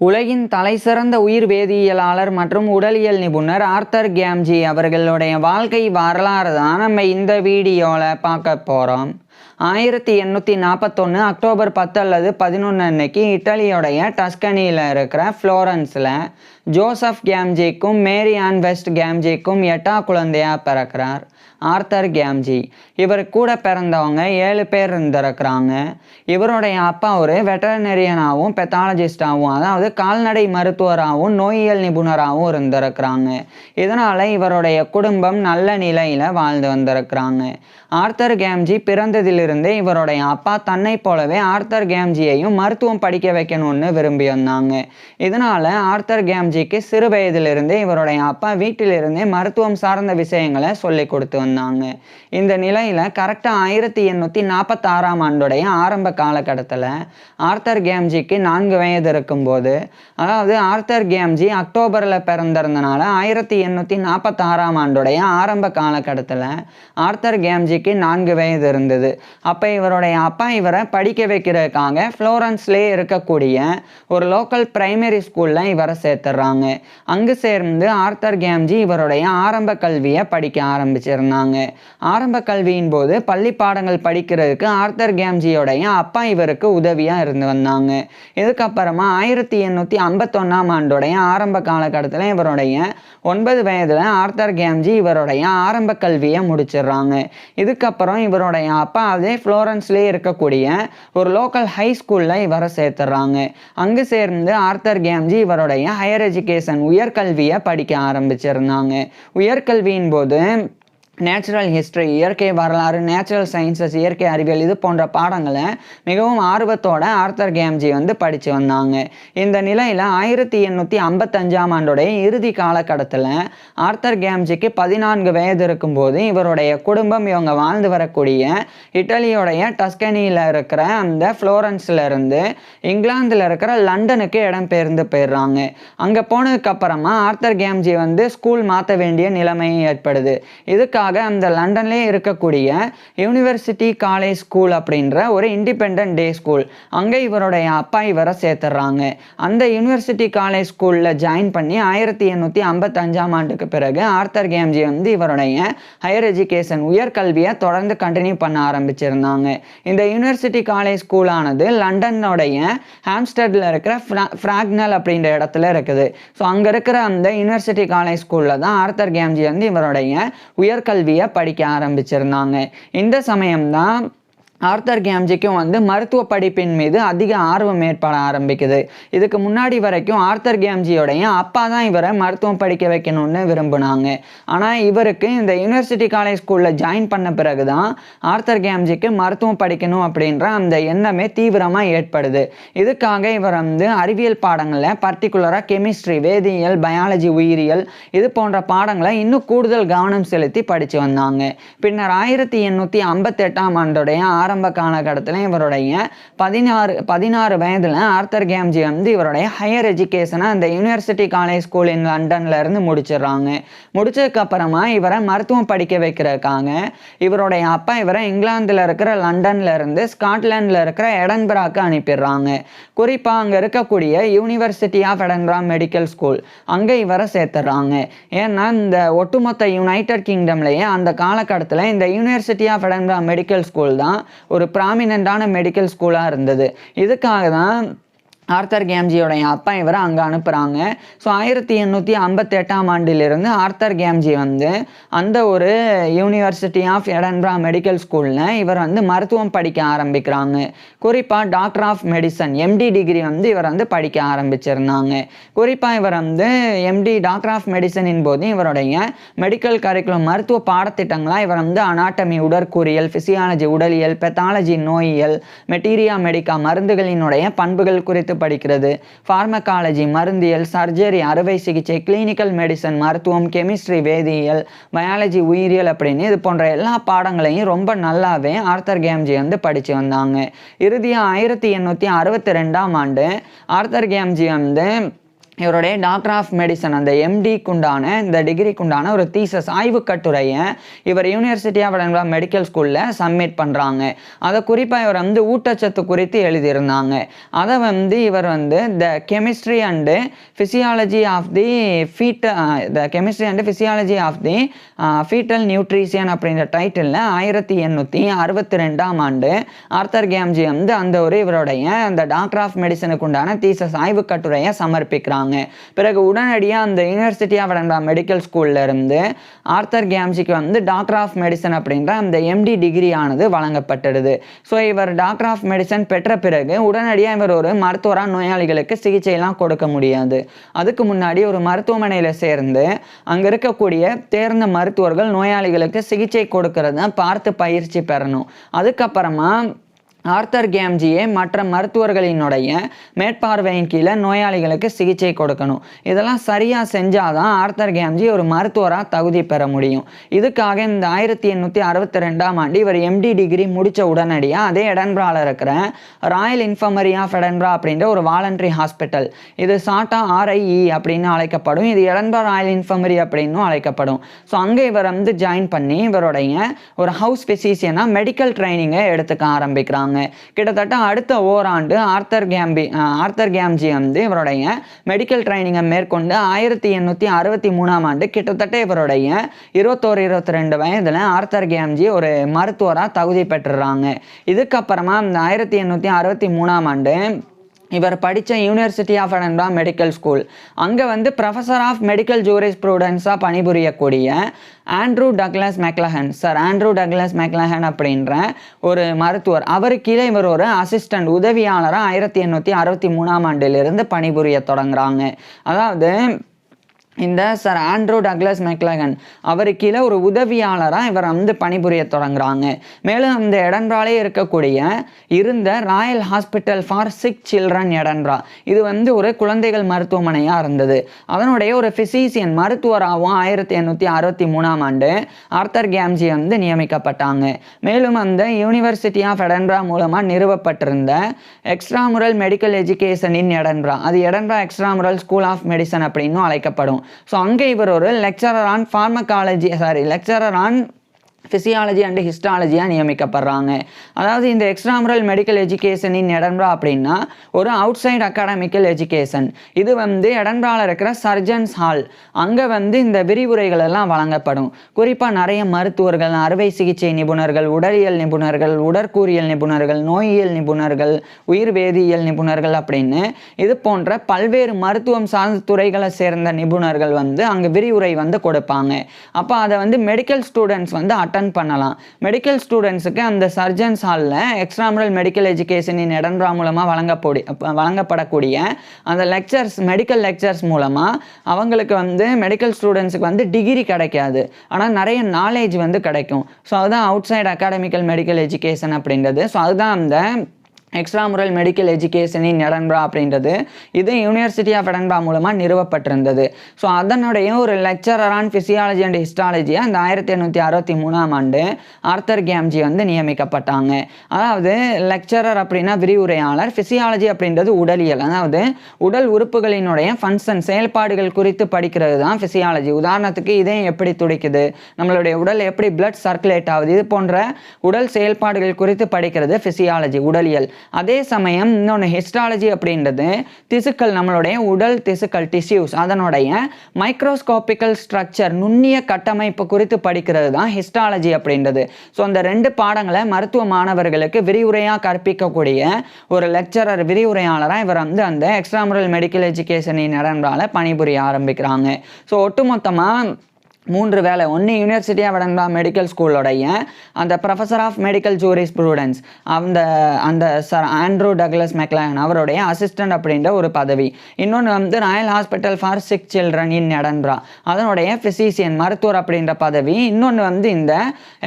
உலகின் தலைசிறந்த உயிர் வேதியியலாளர் மற்றும் உடலியல் நிபுணர் ஆர்தர் கேம்ஜி அவர்களுடைய வாழ்க்கை வரலாறு தான் நம்ம இந்த வீடியோவில் பார்க்க போகிறோம். 1841 அக்டோபர் 10 அல்லது 11 அன்னைக்கு இட்டலியோடைய டஸ்கனியில் இருக்கிற ஃப்ளோரன்ஸில் ஜோசப் கேம்ஜிக்கும் மேரி ஆன் வெஸ்ட் கேம்ஜிக்கும் 8ஆம் குழந்தையாக பிறக்கிறார் ஆர்தர் கேம்ஜி. இவர் கூட பிறந்தவங்க 7 பேர் இருந்திருக்கிறாங்க. இவருடைய அப்பா ஒரு வெட்டரினரியனாகவும் பெத்தாலஜிஸ்டாகவும், அதாவது கால்நடை மருத்துவராகவும் நோயியல் நிபுணராகவும் இருந்திருக்கிறாங்க. இதனால் இவருடைய குடும்பம் நல்ல நிலையில் வாழ்ந்து வந்திருக்கிறாங்க. ஆர்தர் கேம்ஜி பிறந்ததிலிருந்தே இவருடைய அப்பா தன்னை போலவே ஆர்தர் கேம்ஜியையும் மருத்துவம் படிக்க வைக்கணும்னு விரும்பி வந்தாங்க. இதனால் ஆர்தர் கேம்ஜிக்கு சிறு வயதிலிருந்தே இவருடைய அப்பா வீட்டிலிருந்தே மருத்துவம் சார்ந்த விஷயங்களை சொல்லி கொடுத்து வந்தாங்க. இந்த நிலையில் கரெக்டாக 1846ஆம் ஆண்டுடைய ஆரம்ப காலகட்டத்தில் ஆர்தர் கேம்ஜிக்கு 4 வயது இருக்கும்போது, அதாவது ஆர்தர் கேம்ஜி அக்டோபரில் பிறந்திருந்தனால 1846ஆம் ஆண்டுடைய ஆரம்ப காலகட்டத்தில் ஆர்தர் கேம்ஜிக்கு 4 வயது இருந்தது. அப்போ இவருடைய அப்பா இவரை படிக்க வைக்கிறதுக்காக ஃப்ளோரன்ஸ்லேயே இருக்கக்கூடிய ஒரு லோக்கல் பிரைமரி ஸ்கூலில் இவரை சேர்த்துடுறாங்க. அங்கு சேர்ந்து ஆர்தர் கேம்ஜி இவருடைய ஆரம்ப கல்வியை படிக்க ஆரம்பிச்சிருந்தாங்க. ஆரம்ப கல்வியின் போது பள்ளி பாடங்கள் படிக்கிறதுக்கு ஆர்தர் கேம்ஜியோடைய அப்பா இவருக்கு உதவியாக இருந்து வந்தாங்க. இதுக்கப்புறமா 1851ஆம் ஆண்டுடைய ஆரம்ப காலகட்டத்தில் இவருடைய 9 வயதில் ஆர்தர் கேம்ஜி இவருடைய ஆரம்ப கல்வியை முடிச்சிடுறாங்க. இதுக்கப்புறம் இவருடைய அப்பா அதே ஃப்ளோரன்ஸ்லேயே இருக்கக்கூடிய ஒரு லோக்கல் ஹை ஸ்கூலில் இவரை சேர்த்துடுறாங்க. அங்கு சேர்ந்து ஆர்தர் கேம்ஜி இவருடைய ஹையர் எஜுகேஷன் உயர்கல்வியை படிக்க ஆரம்பிச்சிருந்தாங்க. உயர்கல்வியின் போது நேச்சுரல் ஹிஸ்ட்ரி, இயற்கை வரலாறு, நேச்சுரல் சயின்சஸ், இயற்கை அறிவியல் இது போன்ற பாடங்களை மிகவும் ஆர்வத்தோட ஆர்தர் கேம்ஜி படித்து வந்தாங்க. இந்த நிலையில் 1855ஆம் ஆண்டுடைய இறுதி காலகட்டத்தில் ஆர்தர் கேம்ஜிக்கு 14 வயது இருக்கும்போது இவருடைய குடும்பம் இவங்க வாழ்ந்து வரக்கூடிய இட்டலியோடைய டஸ்கனியில் இருக்கிற அந்த ஃப்ளோரன்ஸில் இருந்து இங்கிலாந்தில் இருக்கிற லண்டனுக்கு இடம்பெயர்ந்து போயிடுறாங்க. அங்கே போனதுக்கப்புறமா ஆர்தர் கேம்ஜி ஸ்கூல் மாற்ற வேண்டிய நிலைமை ஏற்படுது. இதுக்காக அந்த லண்டன்லேயே இருக்கக்கூடிய யூனிவர்சிட்டி காலேஜ் ஸ்கூல் அப்படின்ற ஒரு இண்டிபெண்டன்ட் டே ஸ்கூல், அங்கே இவருடைய அப்பா இவரை சேர்த்துடுறாங்க. அந்த யூனிவர்சிட்டி காலேஜ் ஸ்கூலில் ஜாயின் பண்ணி 1855ஆம் ஆண்டுக்கு பிறகு ஆர்தர் கேம்ஜி இவருடைய ஹையர் எஜுகேஷன் உயர்கல்வியை தொடர்ந்து கண்டினியூ பண்ண ஆரம்பிச்சிருந்தாங்க. இந்த யூனிவர்சிட்டி காலேஜ் ஸ்கூலானது லண்டனுடைய ஹாம்ஸ்டர்டில் இருக்கிற ஃப்ராக்னல் அப்படின்ற இடத்துல இருக்குது. ஸோ அங்கே இருக்கிற அந்த யூனிவர்சிட்டி காலேஜ் ஸ்கூலில் தான் ஆர்தர் கேம்ஜி இவருடைய உயர்கல்வியை படிக்க ஆரம்பிச்சிருந்தாங்க. இந்த சமயம்தான் ஆர்தர் கேம்ஜிக்கும் மருத்துவ படிப்பின் மீது அதிக ஆர்வம் ஏற்பட ஆரம்பிக்குது. இதுக்கு முன்னாடி வரைக்கும் ஆர்தர் கேம்ஜியோடைய அப்பா தான் இவரை மருத்துவம் படிக்க வைக்கணும்னு விரும்பினாங்க. ஆனால் இவருக்கு இந்த யூனிவர்சிட்டி காலேஜ் ஸ்கூலில் ஜாயின் பண்ண பிறகு தான் ஆர்தர் கேம்ஜிக்கு மருத்துவம் படிக்கணும் அப்படின்ற அந்த எண்ணமே தீவிரமாக ஏற்படுது. இதுக்காக இவர் அறிவியல் பாடங்களில் பர்டிகுலராக கெமிஸ்ட்ரி, வேதியியல், பயாலஜி, உயிரியல் இது போன்ற பாடங்களை இன்னும் கூடுதல் கவனம் செலுத்தி படித்து வந்தாங்க. பின்னர் 1858ஆம் ஆண்டுடைய ஆரம்ப காலகட்டத்தில் இவருடைய 16 வயதில் ஆர்தர் கேம்ஜி இவருடைய ஹையர் எஜுகேஷனை அந்த யூனிவர்சிட்டி காலேஜ் ஸ்கூல் இன் லண்டன்ல இருந்து முடிச்சிடுறாங்க. முடிச்சதுக்கு அப்புறமா இவரை மருத்துவம் படிக்க வைக்கிறதுக்காக இவருடைய அப்பா இவரை இங்கிலாந்துல இருக்கிற லண்டன்ல இருந்து ஸ்காட்லாண்டில் இருக்கிற எடன்பராக்கு அனுப்பிடுறாங்க. குறிப்பாக அங்கே இருக்கக்கூடிய university of Edinburgh medical school அங்கே இவரை சேர்த்துடுறாங்க. ஏன்னா இந்த ஒட்டுமொத்த யுனைடெட் கிங்டம்லேயே அந்த காலகட்டத்தில் இந்த university of Edinburgh medical school தான் ஒரு ப்ராமினென்ட்டான மெடிக்கல் ஸ்கூலாக இருந்தது. இதுக்காக தான் ஆர்தர் கேம்ஜியோடைய அப்பா இவரை அங்கே அனுப்புகிறாங்க. ஸோ 1858ஆம் ஆண்டிலிருந்து ஆர்தர் கேம்ஜி அந்த ஒரு யூனிவர்சிட்டி ஆஃப் எடன்பரா மெடிக்கல் ஸ்கூலில் இவர் மருத்துவம் படிக்க ஆரம்பிக்கிறாங்க. குறிப்பாக doctor of medicine MD degree இவர் படிக்க ஆரம்பிச்சிருந்தாங்க. குறிப்பாக இவர் எம்டி டாக்டர் ஆஃப் மெடிசனின் போது இவருடைய மெடிக்கல் கரிக்குலம் மருத்துவ பாடத்திட்டங்களாக இவர் அனாட்டமி உடற்கூறியல், ஃபிசியாலஜி உடலியல், பெத்தாலஜி நோயியல், மெட்டீரியா மெடிக்கா மருந்துகளினுடைய பண்புகள் குறித்து படிக்கிறது, பார்மகாலஜி மருந்தியல், சர்ஜரி அறுவை சிகிச்சை, கிளினிக்கல் மெடிசன் மருத்துவம், கெமிஸ்ட்ரி வேதியியல், பயாலஜி உயிரியல் அப்படின்னு இது போன்ற எல்லா பாடங்களையும் ரொம்ப நல்லாவே ஆர்தர் கேம்ஜி படித்து வந்தாங்க. இறுதியாக 1862ஆம் ஆண்டு ஆர்தர் கேம்ஜி இவருடைய டாக்டர் ஆஃப் மெடிசன் அந்த எம்டிக்குண்டான இந்த டிகிரிக்குண்டான ஒரு தீசஸ் ஆய்வு கட்டுரையை இவர் யூனிவர்சிட்டி ஆஃப் எடன்பரா மெடிக்கல் ஸ்கூலில் சப்மிட் பண்ணுறாங்க. அதை குறிப்பாக இவர் வந்து ஊட்டச்சத்து குறித்து எழுதியிருந்தாங்க. அதை வந்து இவர் வந்து the chemistry and physiology of the foetal nutrition அப்படின்ற டைட்டிலில் 1862ஆம் ஆண்டு ஆர்த்தர் கேம்ஜி வந்து அந்த ஒரு இவருடைய அந்த டாக்டர் ஆஃப் மெடிசனுக்கு உண்டான தீசஸ் ஆய்வு கட்டுரையை சமர்ப்பிக்கிறாங்க. பிறகு உடனடியாக அந்த யூனிவர்சிட்டி ஆஃப் எடன்பரா மெடிக்கல் ஸ்கூல்ல இருந்து ஆர்த்தர் கேம்ஜிக்கு வந்து டாக்டர் ஆஃப் மெடிசன் அப்படின்ற அந்த எம்டி டிகிரி ஆனது வழங்கப்பட்டுடுது. ஸோ இவர் டாக்டர் ஆஃப் மெடிசன் பெற்ற பிறகு உடனடியாக இவர் ஒரு மருத்துவராக நோயாளிகளுக்கு சிகிச்சையெல்லாம் கொடுக்க முடியாது. அதுக்கு முன்னாடி ஒரு மருத்துவமனையில் சேர்ந்து அங்கே இருக்கக்கூடிய தேர்ந்த மருத்துவர்கள் நோயாளிகளுக்கு சிகிச்சை கொடுக்கறத பார்த்து பயிற்சி பெறணும். அதுக்கப்புறமா ஆர்த்தர் கேம்ஜியே மற்ற மருத்துவர்களினுடைய மேற்பார்வையின் கீழே நோயாளிகளுக்கு சிகிச்சை கொடுக்கணும். இதெல்லாம் சரியாக செஞ்சாதான் ஆர்த்தர் கேம்ஜி ஒரு மருத்துவராக தகுதி பெற முடியும். இதுக்காக இந்த 1862ஆம் ஆண்டு இவர் எம்டி டிகிரி முடித்த உடனடியாக அதே எடன்பராவில் இருக்கிற ராயல் இன்ஃபர்மரி ஆஃப் எடன்பரா அப்படின்ற ஒரு வாலண்டரி ஹாஸ்பிட்டல், இது ஷார்ட்டா RIE அப்படின்னு அழைக்கப்படும், இது எடன்பரா ராயல் இன்ஃபர்மரி அப்படின்னு அழைக்கப்படும். ஸோ அங்கே இவர் வந்து ஜாயின் பண்ணி இவருடைய ஒரு ஹவுஸ் ஃபிசிஷியனாக மெடிக்கல் ட்ரைனிங்கை எடுத்துக்க ஆரம்பிக்கிறாங்க. கிட்டத்தட்ட அடுத்த ஓராண்டு ஆர்த்தர் கேம்ஜி வந்து இவருடைய மெடிக்கல் ட்ரைனிங்கை மேற்கொண்டு 1863ஆம் ஆண்டு கிட்டத்தட்ட இவருடைய 21-22 வயதில் ஆர்த்தர் கேம்ஜி ஒரு மருத்துவராக தகுதி பெற்றுறாங்க. இதுக்கப்புறமா இந்த 1863ஆம் ஆண்டு இவர் படித்த university of Edinburgh medical school அங்கே வந்து ப்ரொஃபஸர் ஆஃப் மெடிக்கல் ஜூரிஸ்ப்ரூடன்ஸாக பணிபுரியக்கூடிய ஆண்ட்ரூ டக்ளஸ் மெக்லஹன் அப்படின்ற ஒரு மருத்துவர், அவர் கீழே இவர் ஒரு அசிஸ்டன்ட் உதவியாளராக 1863ஆம் ஆண்டிலிருந்து பணிபுரிய தொடங்குறாங்க. அதாவது இந்த சார் ஆண்ட்ரூ டக்ளஸ் மெக்லஹன் அவர் கீழே ஒரு உதவியாளராக இவர் வந்து பணிபுரிய தொடங்குறாங்க. மேலும் அந்த எடன்பராலே இருந்த royal hospital for sick children Edinburgh, இது வந்து ஒரு குழந்தைகள் மருத்துவமனையாக இருந்தது. அதனுடைய ஒரு ஃபிசிஷியன் மருத்துவராகவும் 1863ஆம் ஆண்டு ஆர்த்தர் கேம்ஜி வந்து நியமிக்கப்பட்டாங்க. மேலும் அந்த யூனிவர்சிட்டி ஆஃப் எடன்பரா மூலமாக நிறுவப்பட்டிருந்த எக்ஸ்ட்ராமுரல் மெடிக்கல் எஜுகேஷன் இன் எடன்பரா, அது எடன்பரா எக்ஸ்ட்ராமுரல் ஸ்கூல் ஆஃப் மெடிசன் அப்படின்னு அழைக்கப்படும். ஸோ அங்கே இவர் ஒரு லெக்சரர் ஆன் ஃபிசியாலஜி அண்ட் ஹிஸ்டாலஜியாக நியமிக்கப்படுறாங்க. அதாவது இந்த எக்ஸ்ட்ராமுரல் மெடிக்கல் எஜுகேஷன் இன் எடன்பரா அப்படின்னா ஒரு அவுட் சைட் அகாடமிக்கல் எஜுகேஷன். இது வந்து எடன்பராவில் இருக்கிற சர்ஜன்ஸ் ஹால், அங்கே வந்து இந்த விரிவுரைகள் எல்லாம் வழங்கப்படும். குறிப்பாக நிறைய மருத்துவர்கள், அறுவை சிகிச்சை நிபுணர்கள், உடலியல் நிபுணர்கள், உடற்கூறியல் நிபுணர்கள், நோயியல் நிபுணர்கள், உயிர் வேதியியல் நிபுணர்கள் அப்படின்னு இது போன்ற பல்வேறு மருத்துவம் சார்ந்த துறைகளை சேர்ந்த நிபுணர்கள் வந்து அங்கே விரிவுரை வந்து கொடுப்பாங்க. அப்போ அதை வந்து மெடிக்கல் ஸ்டூடெண்ட்ஸ் வந்து அட்டன் பண்ணலாம். மெடிக்கல் ஸ்டூடெண்ட்ஸுக்கு அந்த சர்ஜன்ஸ் ஹாலில் எக்ஸ்ட்ராமுரல் மெடிக்கல் எஜுகேஷன் இன் எடன்பரா மூலமாக வழங்கப்படக்கூடிய அந்த மெடிக்கல் லெக்சர்ஸ் மூலமாக அவங்களுக்கு வந்து மெடிக்கல் ஸ்டூடெண்ட்ஸுக்கு வந்து டிகிரி கிடைக்காது, ஆனால் நிறைய நாலேஜ் வந்து கிடைக்கும். ஸோ அதுதான் outside academical medical education அப்படின்றது. ஸோ அதுதான் அந்த எக்ஸ்ட்ராமுரல் மெடிக்கல் எஜுகேஷன் இன் எடன்பரா அப்படின்றது இது யூனிவர்சிட்டி ஆஃப் எடன்பரா மூலமாக நிறுவப்பட்டிருந்தது. ஸோ அதனுடைய ஒரு லெக்சரர் ஆன் ஃபிசியாலஜி அண்ட் ஹிஸ்டாலஜியாக அந்த 1863ஆம் ஆண்டு ஆர்த்தர் கேம்ஜி வந்து நியமிக்கப்பட்டாங்க. அதாவது லெக்சரர் அப்படின்னா விரிவுரையாளர், ஃபிசியாலஜி அப்படின்றது உடலியல், அதாவது உடல் உறுப்புகளினுடைய ஃபங்க்ஷன் செயல்பாடுகள் குறித்து படிக்கிறது தான் ஃபிசியாலஜி. உதாரணத்துக்கு இதயம் எப்படி துடிக்குது, நம்மளுடைய உடல் எப்படி பிளட் சர்க்குலேட் ஆகுது, இது போன்ற உடல் செயல்பாடுகள் குறித்து படிக்கிறது ஃபிசியாலஜி உடலியல். அதே சமயம் இன்னொன்று ஹிஸ்டாலஜி அப்படின்றது திசுக்கள், நம்மளுடைய உடல் திசுக்கள் டிஷ்யூஸ், அதனுடைய மைக்ரோஸ்கோபிக்கல் ஸ்ட்ரக்சர் நுண்ணிய கட்டமைப்பு குறித்து படிக்கிறது தான் ஹிஸ்டாலஜி அப்படின்றது. ஸோ அந்த ரெண்டு பாடங்களை மருத்துவ மாணவர்களுக்கு விரிவுரையாக கற்பிக்கக்கூடிய ஒரு லெக்சரர் விரிவுரையாளராக இவர் வந்து அந்த எக்ஸ்ட்ராமுரல் மெடிக்கல் எஜுகேஷனின் எடன்பராவில் பணிபுரிய ஆரம்பிக்கிறாங்க. ஸோ ஒட்டுமொத்தமாக 3 வேலை. ஒன்று யூனிவர்சிட்டி ஆஃப் எடன்பரா மெடிக்கல் ஸ்கூலோடைய அந்த ப்ரொஃபஸர் ஆஃப் மெடிக்கல் ஜூரிஸ்ப்ரூடன்ஸ் அந்த சார் ஆண்ட்ரூ டக்ளஸ் மெக்லஹன் அவருடைய அசிஸ்டன்ட் அப்படின்ற ஒரு பதவி. இன்னொன்று வந்து royal hospital for sick children in Edinburgh, அதனுடைய ஃபிசிஷியன் மருத்துவர் அப்படின்ற பதவி. இன்னொன்று வந்து இந்த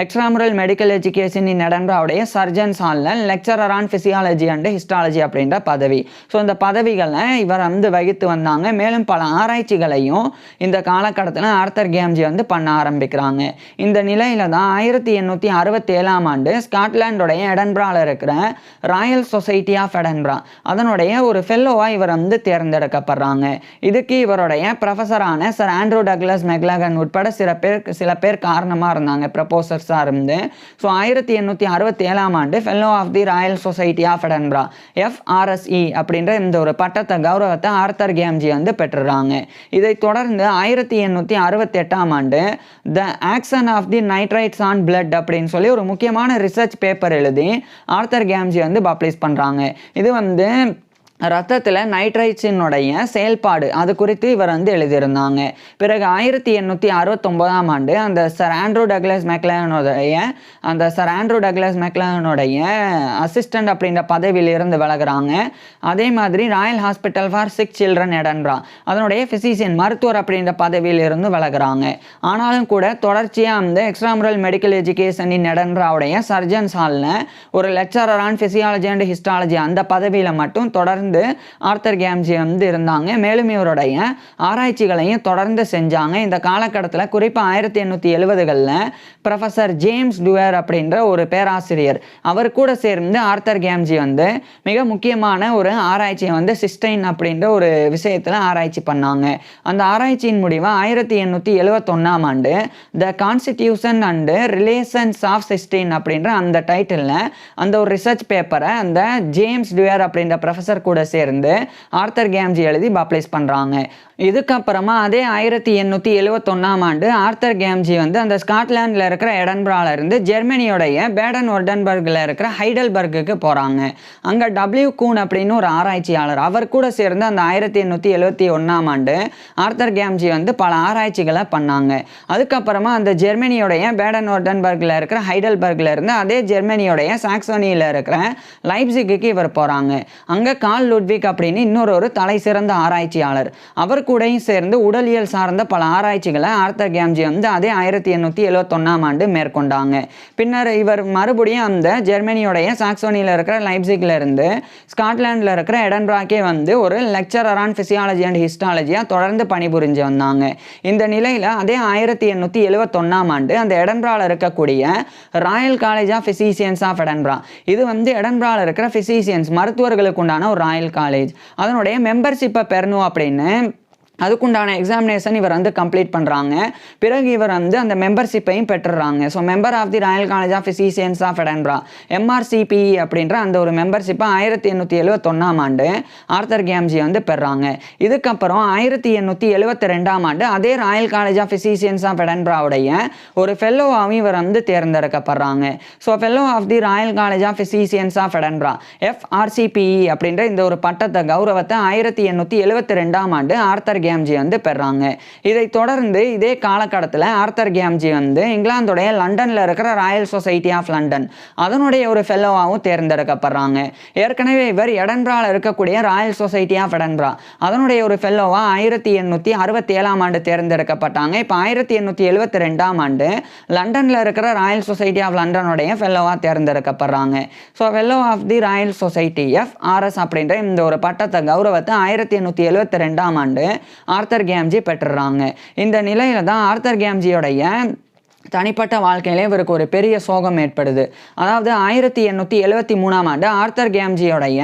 எக்ஸ்ட்ராமுரல் மெடிக்கல் எஜுகேஷன் இன் எடன்பராவுடைய சர்ஜன்ஸ் ஹாலில் lecturer on physiology and histology அப்படின்ற பதவி. ஸோ இந்த பதவிகளை இவர் வந்து வகித்து வந்தாங்க. மேலும் பல ஆராய்ச்சிகளையும் இந்த காலகட்டத்தில் ஆர்த்தர் கேம்ஜி வந்து பண்ண ஆரம்பிக்கிறாங்க. இந்த நிலையில தான் 1867ஆம் ஆண்டு ஸ்காட்லாண்டோடைய எடன்பரால இருக்கிற ராயல் சொசைட்டி ஆஃப் எடன்பரா அதனுடைய ஒரு ஃபெல்லோவா இவர் வந்து தேர்ந்தெடுக்கப்படுறாங்க. இதுக்கு இவருடைய ப்ரொஃபஸரான சர் ஆண்ட்ரூ டக்ளஸ் மெக்லகன் உட்பட சில பேர் காரணமாக இருந்தாங்க, ப்ரப்போசர்ஸாக இருந்து. ஸோ 1867ஆம் ஆண்டு fellow of the royal society of Edinburgh FRSE அப்படின்ற இந்த ஒரு பட்டத்தை கௌரவத்தை ஆர்த்தர் கேம்ஜி வந்து பெற்றுறாங்க. இதை தொடர்ந்து 1868ஆம் ஆண்டு the action of the nitrites on blood அப்படின்னு சொல்லி ஒரு முக்கியமான ரிசர்ச் பேப்பர் எழுதி ஆர்த்தர் கேம்ஜி வந்து பப்ளிஷ் பண்ணுறாங்க. இது வந்து ரத்தத்தில் நைட்ரைட்ஸினுடைய செயல்பாடு அது குறித்து இவர் வந்து எழுதியிருந்தாங்க. பிறகு 1869ஆம் ஆண்டு அந்த சர் ஆண்ட்ரூ டக்ளஸ் மெக்லகனுடைய அசிஸ்டண்ட் அப்படின்ற பதவியிலிருந்து விலகுறாங்க. அதே மாதிரி royal hospital for sick children Edinburgh அதனுடைய ஃபிசிஷியன் மருத்துவர் அப்படின்ற பதவியிலிருந்து விலகுறாங்க. ஆனாலும் கூட தொடர்ச்சியாக அந்த எக்ஸ்ட்ராமுரல் மெடிக்கல் எஜுகேஷன் இன் எடன்பராவுடைய சர்ஜன்ஸ் ஹாலில் ஒரு lecturer on physiology and histology அந்த பதவியில் மட்டும் தொடர்ந்து ஆர்த்தர் கேம்ஜி வந்து இருந்தாங்க. மேலும் இவருடைய ஆராய்ச்சிகளையும் தொடர்ந்து செஞ்சாங்க. இந்த காலகட்டத்தில் குறிப்பாக 1870களில் ப்ரொஃபஸர் ஜேம்ஸ் டுவேர் அப்படின்ற ஒரு பேராசிரியர் அவர் கூட சேர்ந்து ஆர்த்தர் கேம்ஜி வந்து மிக முக்கியமான ஒரு ஆராய்ச்சியை வந்து சிஸ்டைன் அப்படின்ற ஒரு விஷயத்தில் ஆராய்ச்சி பண்ணாங்க. அந்த ஆராய்ச்சியின் முடிவை 1871ஆம் ஆண்டு the constitution and relations of cystine அப்படின்ற அந்த டைட்டிலில் அந்த ஒரு ரிசர்ச் பேப்பரை அந்த ஜேம்ஸ் டுவேர் அப்படின்ற ப்ரொஃபஸர் கூட சேர்ந்து ஆர்த்தர் கேம்ஜி எழுதி பப்ளிஷ் பண்ணுறாங்க. இதுக்கப்புறமா அதே 1871ஆம் ஆண்டு ஆர்த்தர் கேம்ஜி வந்து அந்த ஸ்காட்லாண்டில் இருக்கிற எடன்பரால இருந்து ஜெர்மனியோடைய பேடன் ஒர்டன்பர்கில் இருக்கிற ஹைடல்பர்க்கு போகிறாங்க. அங்கே W கூன் அப்படின்னு ஒரு ஆராய்ச்சியாளர் அவர் கூட சேர்ந்து அந்த 1871ஆம் ஆண்டு ஆர்த்தர் கேம்ஜி வந்து பல ஆராய்ச்சிகளை பண்ணாங்க. அதுக்கப்புறமா அந்த ஜெர்மனியோடைய பேடன் ஒர்டன்பர்கில் இருக்கிற ஹைடல்பர்கில் இருந்து அதே ஜெர்மனியோடைய சாக்சோனியில் இருக்கிற லைப்சிக்கு இவர் போகிறாங்க. அங்கே கார்ல் லுட்விக் அப்படின்னு இன்னொரு தலை சிறந்த ஆராய்ச்சியாளர் அவர் கூடயும் சேர்ந்து உடலியல் சார்ந்த பல ஆராய்ச்சிகளை ஆர்த்தர் கேம்ஜி வந்து அதே 1871ஆம் ஆண்டு மேற்கொண்டாங்க. பின்னர் இவர் மறுபடியும் அந்த ஜெர்மனியோடைய சாக்சோனியில் இருக்கிற லைப்சிக்ல இருந்து ஸ்காட்லாண்டில் இருக்கிற எடன்பராக்கே வந்து ஒரு லெக்சரர் ஆன் ஃபிசியாலஜி அண்ட் ஹிஸ்டாலஜியாக தொடர்ந்து பணிபுரிஞ்சு வந்தாங்க. இந்த நிலையில் அதே 1871ஆம் ஆண்டு அந்த எடன்பரால இருக்கக்கூடிய royal college of physicians of Edinburgh இது வந்து எடன்பரால இருக்கிற ஃபிசிஷியன்ஸ் மருத்துவர்களுக்கு உண்டான ஒரு ராயல் காலேஜ் அதனுடைய மெம்பர்ஷிப்பை பெறணும் அப்படின்னு அதுக்குண்டான எக்ஸாமினேஷன் இவர் வந்து கம்ப்ளீட் பண்ணுறாங்க. பிறகு இவர் வந்து அந்த மெம்பர்ஷிப்பையும் பெற்றுறாங்க. So member of the royal college of physicians of Edinburgh MRCPE அப்படின்ற அந்த ஒரு மெம்பர்ஷிப்பை 1871ஆம் ஆண்டு ஆர்த்தர் கேம்ஜி வந்து பெறாங்க. இதுக்கப்புறம் 1872ஆம் ஆண்டு அதே royal college of physicians of எடன்பராவுடைய ஒரு ஃபெல்லோவாகவும் இவர் வந்து தேர்ந்தெடுக்கப்படுறாங்க. So fellow of the royal college of physicians of Edinburgh FRCPE அப்படின்ற இந்த ஒரு பட்டத்தை கௌரவத்தை 1872ஆம் ஆண்டு ஆர்த்தர் கேம்ஜி வந்து பெறாங்க. இதை தொடர்ந்து இதே காலகட்டத்தில் ஆர்த்தர் கேம்ஜி வந்து இங்கிலாந்துடைய லண்டனில் இருக்கிற ராயல் சொசைட்டி ஆஃப் லண்டன் அதனுடைய ஒரு ஃபெல்லோவாகவும் தேர்ந்தெடுக்கப்படுறாங்க. ஏற்கனவே இவர் எடன்பரால இருக்கக்கூடிய ராயல் சொசைட்டி ஆஃப் எடன்பரா அதனுடைய ஒரு ஃபெல்லோவா 1867ஆம் ஆண்டு தேர்ந்தெடுக்கப்பட்டாங்க. இப்போ 1872ஆம் ஆண்டு லண்டனில் இருக்கிற ராயல் சொசைட்டி ஆஃப் லண்டனுடைய ஃபெல்லோவா தேர்ந்தெடுக்கப்படுறாங்க. So fellow of the royal society FRS அப்படின்ற இந்த ஒரு பட்டத்தை கௌரவத்தை 1872ஆம் ஆண்டு ஆர்த்தர் கேம்ஜி பெற்றுறாங்க. இந்த நிலையில தான் ஆர்த்தர் கேம்ஜியோடைய தனிப்பட்ட வாழ்க்கையிலே இவருக்கு ஒரு பெரிய சோகம் ஏற்படுது. அதாவது 1873ஆம் ஆண்டு ஆர்த்தர் கேம்ஜியோடைய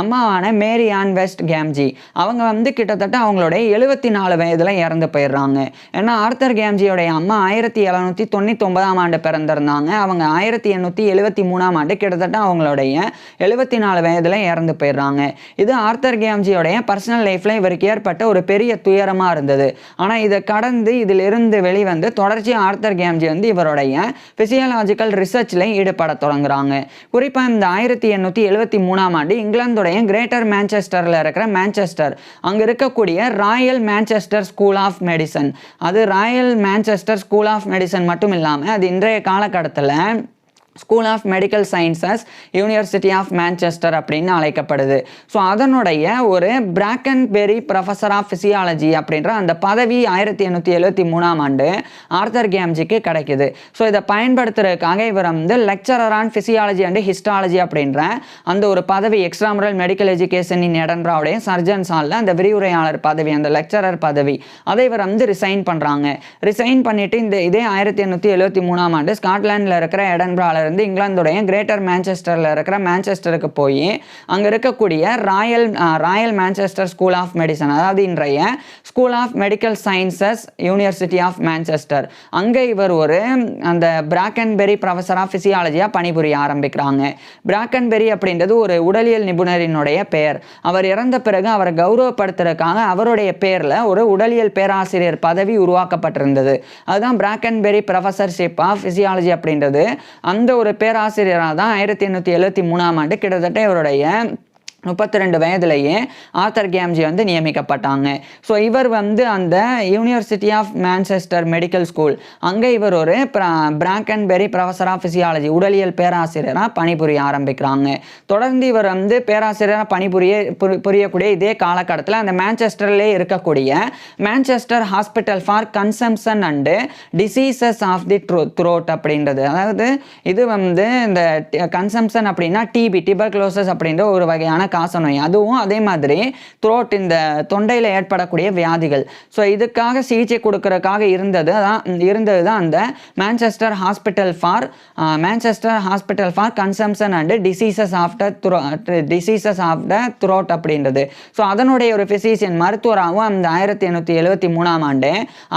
அம்மாவான மேரி ஆன் வெஸ்ட் கேம்ஜி அவங்க வந்து கிட்டத்தட்ட அவங்களுடைய 74 வயதில் இறந்து போயிடுறாங்க. ஏன்னா ஆர்த்தர் கேம்ஜியோடைய அம்மா 1799ஆம் ஆண்டு பிறந்திருந்தாங்க. அவங்க 1873ஆம் ஆண்டு கிட்டத்தட்ட அவங்களுடைய 74 வயதில் இறந்து போயிடுறாங்க. இது ஆர்த்தர் கேம்ஜியோடைய பர்சனல் லைஃப்பில் இவருக்கு ஏற்பட்ட ஒரு பெரிய துயரமாக இருந்தது. ஆனால் இதை கடந்து இதிலிருந்து வெளிவந்து தொடர்ச்சி ஆர்த்தர் கேம்ஜி வந்து இவருடைய பிசியாலஜிக்கல் ரிசர்ச்ல ஈடுபட தொடங்குறாங்க. குறிப்பா இந்த 1873ஆம் ஆண்டு இங்கிலாந்துடைய கிரேட்டர் மான்செஸ்டர்ல இருக்கிற மான்செஸ்டர் அங்க இருக்கக்கூடிய royal Manchester school of medicine அது royal Manchester school of medicine மட்டும் இல்லாம அது இன்றைய காலகட்டத்தில் school of medical sciences university of Manchester அப்படின்னு அழைக்கப்படுது. ஸோ அதனுடைய ஒரு பிராக்கன்பெரி ப்ரொஃபஸர் ஆஃப் ஃபிசியாலஜி அப்படின்ற அந்த பதவி 1873ஆம் ஆண்டு ஆர்தர் கேம்ஜிக்கு கிடைக்குது. ஸோ இதை பயன்படுத்துறதுக்காக இவர் வந்து lecturer on physiology and histology அப்படின்ற அந்த ஒரு பதவி எக்ஸ்ட்ராமுரல் மெடிக்கல் எஜுகேஷன் இன் எடன்பிராவுடைய சர்ஜன்ஸ் ஹாலில் அந்த விரிவுரையாளர் பதவி, அந்த லெக்சரர் பதவி, அதை இவர் வந்து ரிசைன் பண்ணுறாங்க. ரிசைன் பண்ணிட்டு இதே 1873ஆம் ஆண்டு ஸ்காட்லாண்டில் இருக்கிற எடன்பிராவில் இருந்து இங்கிலாந்துடைய கிரேட்டர் மேன்செஸ்டரில் இருக்கிற மேன்செஸ்டருக்கு போய் அங்கே இருக்கக்கூடிய royal Manchester school of medicine, அதாவது இன்றைய school of medical sciences university of Manchester, அங்கே இவர் ஒரு அந்த பிராக்கன்பெரி ப்ரொஃபஸர் ஆஃப் ஃபிசியாலஜியாக பணிபுரிய ஆரம்பிக்கிறாங்க. பிராக்கன்பெரி அப்படின்றது ஒரு உடலியல் நிபுணரினுடைய பெயர். அவர் இறந்த பிறகு அவரை கௌரவப்படுத்துறதுக்காக அவருடைய பேரில் ஒரு உடலியல் பேராசிரியர் பதவி உருவாக்கப்பட்டிருந்தது. அதுதான் பிராக்கன்பெரி ப்ரொஃபஸர்ஷிப் ஆஃப் ஃபிசியாலஜி அப்படின்றது. அந்த ஒரு பேராசிரியராக தான் 1873ஆம் ஆண்டு கிட்டத்தட்ட இவருடைய 32 வயதிலேயே ஆர்தர் கேம்ஜி வந்து நியமிக்கப்பட்டாங்க. ஸோ இவர் வந்து அந்த university of Manchester medical school அங்கே இவர் ஒரு பிராக்கன்பெரி ப்ரொஃபஸர் ஆஃப் ஃபிசியாலஜி உடலியல் பேராசிரியராக பணிபுரிய ஆரம்பிக்கிறாங்க. தொடர்ந்து இவர் வந்து பேராசிரியராக புரியக்கூடிய இதே காலகட்டத்தில் அந்த மேன்செஸ்டர்லேயே இருக்கக்கூடிய Manchester hospital for consumption and diseases of the throat அப்படின்றது, அதாவது இது வந்து இந்த கன்சம்ஷன் அப்படின்னா டிபி, டியூபர்குலோசிஸ் அப்படின்ற ஒரு வகையான காசநோய், அதுவும் அதே மாதிரி த்ரோட், இந்த தொண்டையில் ஏற்படக்கூடிய வியாதிகள். ஸோ இதுக்காக சிகிச்சை கொடுக்கறதுக்காக இருந்தது தான் அந்த Manchester hospital for consumption and diseases of the throat அப்படின்றது. ஸோ அதனுடைய ஒரு ஃபிசிஷியன் மருத்துவராகவும் அந்த 1873ஆம் ஆண்டு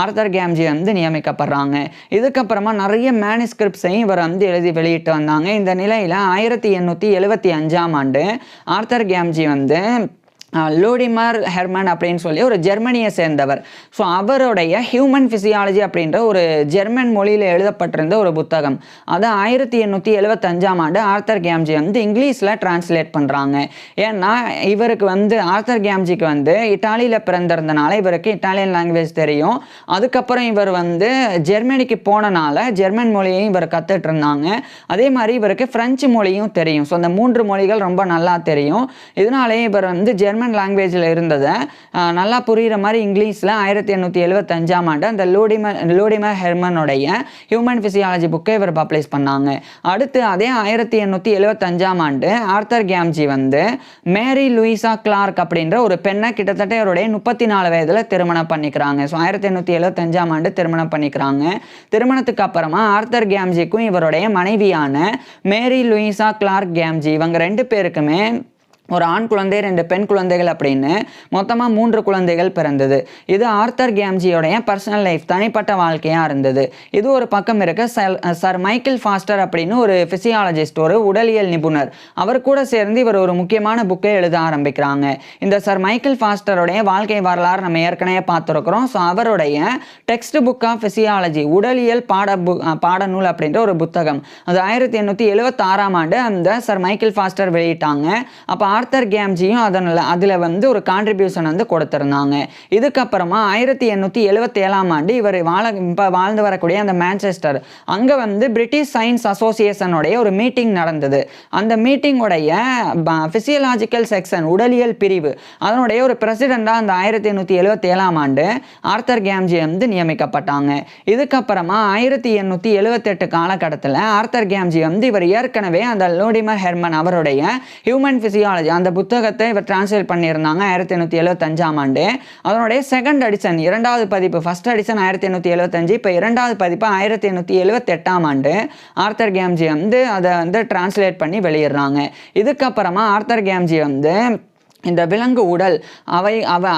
ஆர்தர் கேம்ஜி வந்து நியமிக்கப்படுறாங்க. இதுக்கப்புறமா நிறைய மேனுஸ்கிரிப்ட்ஸையும் இவர் வந்து எழுதி வெளியிட்டு வந்தாங்க. இந்த நிலையில் 1875ஆம் ஆண்டு ஆர்தர் கேம்ஜி வந்து லூடிமர் ஹெர்மன் அப்படின்னு சொல்லி ஒரு ஜெர்மனியை சேர்ந்தவர். ஸோ அவருடைய ஹியூமன் ஃபிசியாலஜி அப்படின்ற ஒரு ஜெர்மன் மொழியில் எழுதப்பட்டிருந்த ஒரு புத்தகம், அதை 1875ஆம் ஆண்டு ஆர்தர் கேம்ஜி வந்து இங்கிலீஷில் டிரான்ஸ்லேட் பண்ணுறாங்க. ஏன்னா இவருக்கு வந்து ஆர்தர் கேம்ஜிக்கு வந்து இட்டாலியில் பிறந்திருந்தனால இவருக்கு இட்டாலியன் லாங்குவேஜ் தெரியும். அதுக்கப்புறம் இவர் வந்து ஜெர்மனிக்கு போனனால ஜெர்மன் மொழியையும் இவர் கற்றுட்டு இருந்தாங்க. அதே மாதிரி இவருக்கு ஃப்ரெஞ்சு மொழியும் தெரியும். ஸோ அந்த 3 மொழிகள் ரொம்ப நல்லா தெரியும். இதனாலே இவர் வந்து ஜெர்மன் லாங்குவேஜில் இருந்ததை நல்லா புரிகிற மாதிரி இங்கிலீஷில் 1875ஆம் ஆண்டு அந்த லூடிமர் ஹெர்மனுடைய ஹியூமன் ஃபிசியாலஜி புக்கை இவர் பப்ளிஷ் பண்ணாங்க. அடுத்து அதே 1875ஆம் ஆண்டு ஆர்தர் கேம்ஜி வந்து மேரி லூயிசா கிளார்க் அப்படின்ற ஒரு பெண்ணை கிட்டத்தட்ட இவருடைய 34 வயதில் திருமணம் பண்ணிக்கிறாங்க. ஸோ 1875ஆம் ஆண்டு திருமணம் பண்ணிக்கிறாங்க. திருமணத்துக்கு அப்புறமா ஆர்தர் கேம்ஜிக்கும் இவருடைய மனைவியான மேரி லூயிசா கிளார்க் கேம்ஜி, இவங்க 2 பேருக்குமே ஒரு ஆண் குழந்தை 2 பெண் குழந்தைகள் அப்படின்னு மொத்தமாக 3 குழந்தைகள் பிறந்தது. இது ஆர்தர் கேம்ஜியோடைய பர்சனல் லைஃப், தனிப்பட்ட வாழ்க்கையாக இருந்தது. இது ஒரு பக்கம் இருக்க சர் மைக்கேல் ஃபாஸ்டர் அப்படின்னு ஒரு ஃபிசியாலஜிஸ்ட், ஒரு உடலியல் நிபுணர், அவர் கூட சேர்ந்து இவர் ஒரு முக்கியமான புக்கை எழுத ஆரம்பிக்கிறாங்க. இந்த சர் மைக்கேல் ஃபாஸ்டருடைய வாழ்க்கை வரலாறு நம்ம ஏற்கனவே பார்த்துருக்குறோம். ஸோ அவருடைய டெக்ஸ்ட் புக் ஆஃப் ஃபிசியாலஜி உடலியல் பாடநூல் அப்படின்ற ஒரு புத்தகம், அது 1876ஆம் ஆண்டு அந்த சர் மைக்கேல் ஃபாஸ்டர் வெளியிட்டாங்க. அப்போ ஆர்தர் கேம்ஜியும் அதில் வந்து ஒரு கான்ட்ரிபியூஷன் வந்து கொடுத்துருந்தாங்க. இதுக்கப்புறமா 1877ஆம் ஆண்டு இவர் வாழ்ந்து வரக்கூடிய அந்த மேன்செஸ்டர் அங்கே வந்து பிரிட்டிஷ் சயின்ஸ் அசோசியேஷனுடைய ஒரு மீட்டிங் நடந்தது. அந்த மீட்டிங்குடைய ஃபிசியலாஜிக்கல் செக்ஷன், உடலியல் பிரிவு, அதனுடைய ஒரு பிரசிடெண்டாக அந்த 1877ஆம் ஆண்டு ஆர்தர் கேம்ஜி வந்து நியமிக்கப்பட்டாங்க. இதுக்கப்புறமா 1878 காலகட்டத்தில் ஆர்தர் கேம்ஜி வந்து இவர் ஏற்கனவே அந்த லூடிமர் ஹெர்மன் அவருடைய ஹியூமன் ஃபிசியாலஜி அந்த புத்தகத்தை இவர் டிரான்ஸ்லேட் பண்ணியிருந்தாங்க 1875ஆம் ஆண்டு. அதனுடைய செகண்ட் எடிஷன், 2வது பதிப்பு, ஃபர்ஸ்ட் எடிஷன் 1875, இப்போ 2வது பதிப்பு 1878ஆம் ஆண்டு ஆர்தர் கேம்ஜி வந்து அதை வந்து டிரான்ஸ்லேட் பண்ணி வெளியிடுறாங்க. இதுக்கப்புறமா ஆர்தர் கேம்ஜி வந்து இந்த விலங்கு உடல்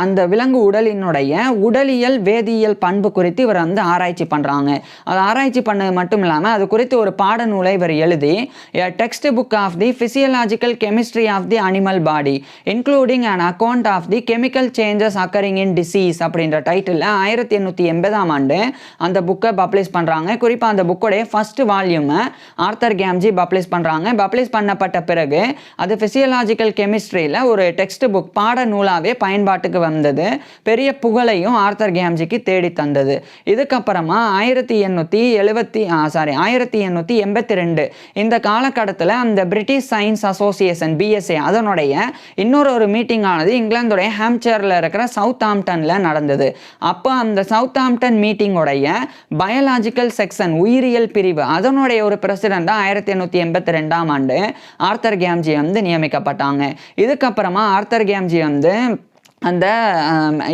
அந்த விலங்கு உடலினுடைய உடலியல் வேதியியல் பண்பு குறித்து இவர் வந்து ஆராய்ச்சி பண்ணுறாங்க. அது ஆராய்ச்சி பண்ணது மட்டும் இல்லாமல் அது குறித்து ஒரு பாடநூலை இவர் எழுதி text book of the physiological chemistry of the animal body including an account of the chemical changes occurring in disease அப்படின்ற டைட்டில் 1880ஆம் ஆண்டு அந்த புக்கை பப்ளிஷ் பண்ணுறாங்க. குறிப்பாக அந்த புக்கோடைய ஃபர்ஸ்ட் வால்யூமை ஆர்தர் கேம்ஜி பப்ளிஷ் பண்ணுறாங்க. பப்ளிஷ் பண்ணப்பட்ட பிறகு அது ஃபிசியலாஜிக்கல் கெமிஸ்ட்ரியில் ஒரு டெக்ஸ்ட் புக் பாட நூலாகவே பயன்பாட்டுக்கு வந்தது. பெரிய புகழையும் ஆர்தர் கேம்ஜிக்கு தேடி தந்தது. இதுக்கப்புறமா 1882 இந்த காலகட்டத்தில் அந்த பிரிட்டிஷ் சயின்ஸ் அசோசியேஷன் BSA அதனுடைய இன்னொரு மீட்டிங் ஆனது இங்கிலாந்துடைய ஹாம்ப்ஷயரில் இருக்கிற சவுத்தாம்ப்டனில் நடந்தது. அப்போ அந்த சவுத்தாம்ப்டன் மீட்டிங்கோடைய பயாலஜிக்கல் செக்ஷன் உயிரியல் பிரிவு அதனுடைய ஒரு பிரசிடெண்டாக 1882 ஆண்டு ஆர்தர் கேம்ஜி நியமிக்கப்பட்டாங்க. இதுக்கப்புறமா ஆர்தர் கேம்ஜி அந்த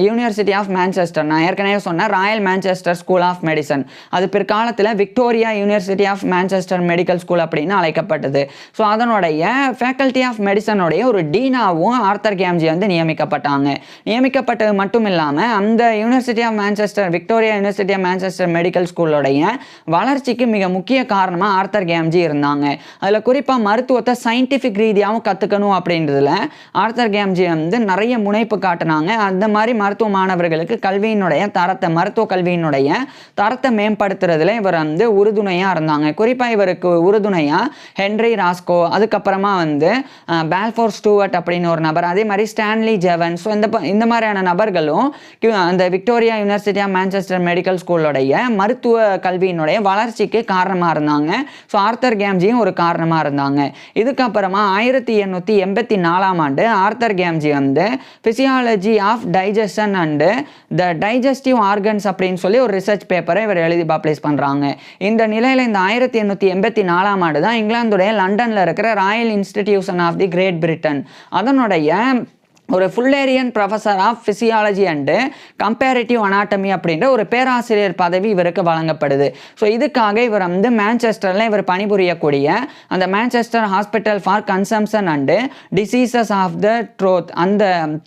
யூனிவர்சிட்டி ஆஃப் மேன்செஸ்டர், நான் ஏற்கனவே சொன்னேன் royal Manchester school of medicine, அது பிற்காலத்தில் Victoria university of Manchester medical school அப்படின்னு அழைக்கப்பட்டது. ஸோ அதனுடைய ஃபேக்கல்ட்டி ஆஃப் மெடிசனுடைய ஒரு டீனாவும் ஆர்தர் கேம்ஜி நியமிக்கப்பட்டாங்க. நியமிக்கப்பட்டது மட்டும் இல்லாமல் அந்த university of Manchester Victoria university of Manchester medical ஸ்கூலோடைய வளர்ச்சிக்கு மிக முக்கிய காரணமாக ஆர்தர் கேம்ஜி இருந்தாங்க. அதில் குறிப்பாக மருத்துவத்தை சயின்டிஃபிக் ரீதியாகவும் கற்றுக்கணும் அப்படின்றதுல ஆர்தர் கேம்ஜி நிறைய முனைப்பு அந்த மாதிரி மருத்துவ மாணவர்களுக்கு மருத்துவ கல்வியினுடைய தரத்தை மேம்படுத்துறதுல இவர் உறுதுணையா இருந்தாங்க. குறிப்பா இவருக்கு உறுதுணையா ஹென்ரி ராஸ்கோ, அதுக்கப்புறமா பால்ஃபோர் ஸ்டூவர்ட் அப்படின்னு ஒரு நபர், அதே மாதிரி ஸ்டான்லி ஜெவன்ஸ், இந்த மாதிரியான நபர்களும் அந்த Victoria university of Manchester medical ஸ்கூலோடைய மருத்துவ கல்வியினுடைய வளர்ச்சிக்கு காரணமா இருந்தாங்க. ஸோ ஆர்தர் கேம்ஜியும் ஒரு காரணமா இருந்தாங்க. இதுக்கப்புறமா 1884 ஆண்டு Arthur Gamgee physiology of digestion and the digestive organs அப்படின்னு சொல்லி ஒரு ரிசர்ச் பேப்பரை இவர் எழுதி பப்ளிஷ் பண்றாங்க. இந்த நிலையில இந்த 1884 ஆண்டு தான் இங்கிலாந்துடைய லண்டன்ல இருக்கிற royal institution of the great Britain அதனுடைய ஒரு Fullerian professor of physiology and comparative anatomy அப்படின்ற ஒரு பேராசிரியர் பதவி இவருக்கு வழங்கப்படுது. ஸோ இதுக்காக இவர் மேன்செஸ்டரில் இவர் பணிபுரியக்கூடிய அந்த Manchester hospital for consumption and diseases of the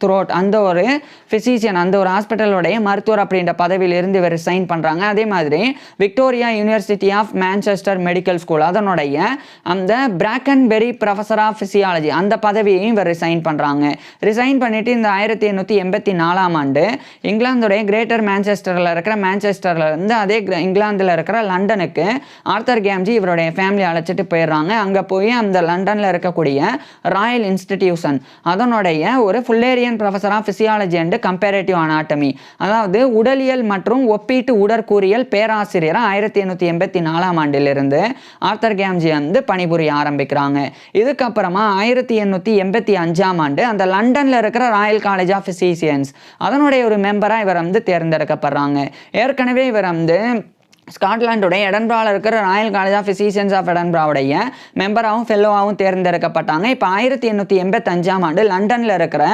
throat அந்த ஒரு ஃபிசிஷியன் அந்த ஒரு ஹாஸ்பிட்டலுடைய மருத்துவர் அப்படின்ற பதவியிலிருந்து இவர் ரிசைன் பண்ணுறாங்க. அதே மாதிரி Victoria university of Manchester medical school அதனுடைய அந்த பிராக்கன்பெரி ப்ரொஃபஸர் ஆஃப் ஃபிசியாலஜி அந்த பதவியையும் இவர் ரிசைன் பண்ணுறாங்க. ரிசைன் பண்ணிட்டு இந்த 1884 ஆண்டு இங்கிலாந்துடைய கிரேட்டர் மேன்செஸ்டரில் இருக்கிற மேன்செஸ்டர்ல இருந்து அதே இங்கிலாந்தில் இருக்கிற லண்டனுக்கு ஆர்தர் கேம்ஜி இவருடைய ஃபேமிலி அழைச்சிட்டு போயிடுறாங்க. அங்கே போய் அந்த லண்டனில் இருக்கக்கூடிய ராயல் இன்ஸ்டிடியூஷன் அதனுடைய ஒரு Fullerian professor of physiology and comparative anatomy அதாவது உடலியல் மற்றும் ஒப்பீட்டு உடற்கூறியல் பேராசிரியராக 1884 ஆண்டிலிருந்து ஆர்தர் கேம்ஜி பணிபுரிய ஆரம்பிக்கிறாங்க. இதுக்கப்புறமா 1885 ஆண்டு அந்த லண்டன்ல இருக்கிற ராயல் காலேஜ் ஆஃப் பிசிசியன்ஸ் அதனுடைய ஒரு மெம்பரா இவர் தேர்ந்தெடுக்கப்படுறாங்க. ஏற்கனவே இவர் ஸ்காட்லாண்டுடைய எடன்பிராவில் இருக்கிற royal college of physicians of எடன்பிராவுடைய மெம்பராகவும் ஃபெல்லோவாகவும் தேர்ந்தெடுக்கப்பட்டாங்க. இப்போ 1885 ஆண்டு லண்டனில் இருக்கிற